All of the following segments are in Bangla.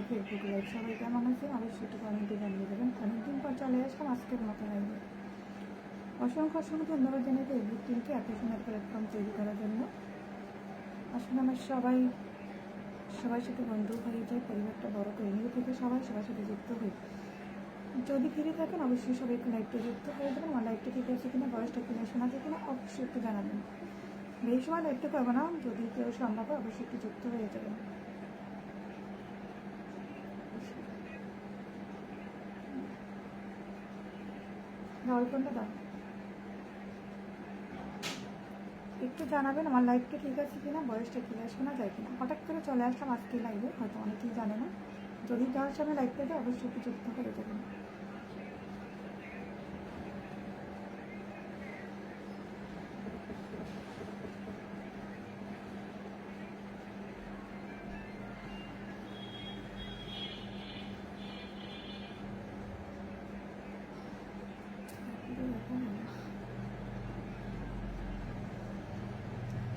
Facebook live. সবাই কেমন আছেন অবশ্যই একটু কমেন্টে জানিয়ে দেবেন। অনেকদিন পর চলে আসলাম আজকের মতো লাইভে। অসংখ্য অসংখ্য ধন্যবাদ জানাই ফেসবুক টিমকে এত সুন্দর প্ল্যাটফর্ম তৈরি করার জন্য। আসলে আমার সবার সাথে বন্ধু হয়ে যায়, পরিবারটা বড় করে নিয়ে থেকে সবার সাথে যুক্ত হই। যদি ফিরে থাকেন অবশ্যই সবাই একটু লাইভটা যুক্ত হয়ে যাবেন। আমার লাইভটা ঠিক আছে কিনা, বয়সটা ক্লিয়ার শোনা যায় কিনা অবশ্যই একটু জানাবেন। বেশি সময় লাইভটা করবো না, যদি কেউ সম্ভব হয় অবশ্যই একটু যুক্ত হয়ে যাবেন। ফোনটা দাও, একটু জানাবেন আমার লাইভটা ঠিক আছে কিনা, বয়সটা ক্লিয়ার শোনা যায় কিনা। হঠাৎ করে চলে আসলাম আজকে লাইভে, হয়তো অনেকেই জানে না। যদি যাওয়ার সময় লাইভটা দেয় অবশ্যই একটু যুক্ত হয়ে যাবেন।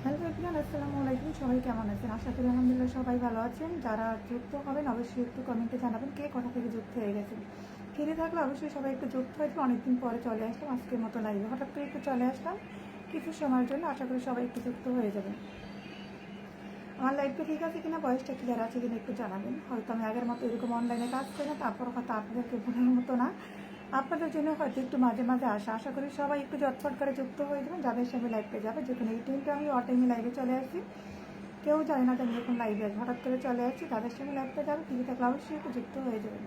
হ্যালো এভরিওয়ান, আসসালামু আলাইকুম। সবাই কেমন আছেন? আশা করি আলহামদুলিল্লাহ সবাই ভালো আছেন। যারা যুক্ত হবেন অবশ্যই একটু কমেন্টে জানাবেন কে কোথা থেকে যুক্ত হয়ে গেছেন। ফিরে থাকলে অবশ্যই সবাই একটু যুক্ত হয়েছে। অনেকদিন পরে চলে আসলাম আজকের মতো লাইভে, হঠাৎ করে একটু চলে আসলাম কিছু সময়ের জন্য। আশা করি সবাই একটু যুক্ত হয়ে যাবেন। আমার লাইফটা ঠিক আছে কিনা, বয়সটা ক্লিয়ার আছে কিনা একটু জানাবেন। হয়তো আমি আগের মতো এরকম অনলাইনে কাজ করি না, তারপর হয়তো আপনাদেরকে ভুলার মতো না, আপনাদের জন্য হয়তো একটু মাঝে মাঝে আসা। আশা করি সবাই একটু ঝটফট করে যুক্ত হয়ে যাবেন। যাদের সঙ্গে লাইভে যাবে, যেখানে এই টাইমটা আমি অটাইমে লাইভে চলে আসি, কেউ জানে না যে আমি এখন লাইভে আসবো, হঠাৎ করে চলে আসছি। তাদের সঙ্গে লাইভে যাবে, ফিরে থাকলে অবশ্যই একটু যুক্ত হয়ে যাবেন।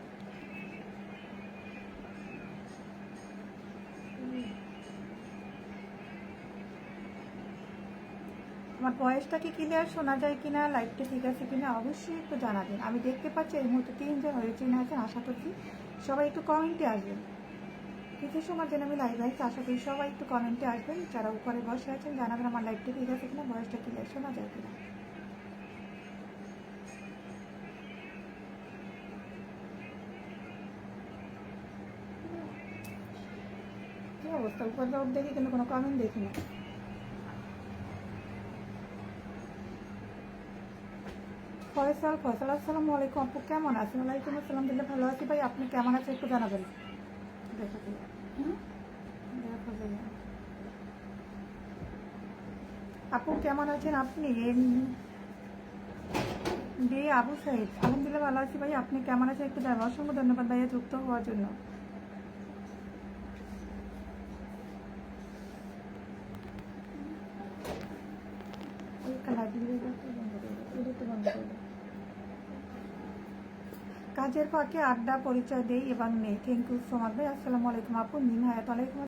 আমার ভয়েসটা কি ক্লিয়ার শোনা যায় কিনা, লাইভটা ঠিক আছে কিনা অবশ্যই একটু জানাবেন। আমি দেখতে পাচ্ছি এই মুহূর্তে 3 জন হয়েছে না আছেন। আশা করছি সবাই একটু কমেন্টে আসবেন। কিছু সময় যেন আমি লাইভ আসছি, আশা করি সবাই একটু কমেন্টে আসবেন। যারা উপরে বসে আছেন জানাবেন আমার লাইভটা ঠিক আছে কিনা, ভয়েসটা ক্লিয়ার শোনা যায় কিনা। কি অবস্থা, উপর জব দেখি কিন্তু কোনো কমেন্ট দেখি না। ফয়সাল আসসালামু আলাইকুম। আপু কেমন আছেন? ওয়ালাইকুম আসসালাম, দিলে ভালো আছি ভাই। আপনি কেমন আছেন একটু জানাবেন। দেখা যায় আপু কেমন আছেন আপনি? বি আবু সাইদ, আলহামদুলিল্লাহ ভালো আছি ভাই। আপনি কেমন আছেন একটু জানাবেন। অসংখ্য ধন্যবাদ ভাইয়া যুক্ত হওয়ার জন্য। কাজের ফাঁকে আড্ডা পরিচয় দেই এবং নেই। থ্যাংক ইউ সো মাচ ভাই। আসসালামু আলাইকুম আপু। মিম হায়াত, ওয়ালাইকুম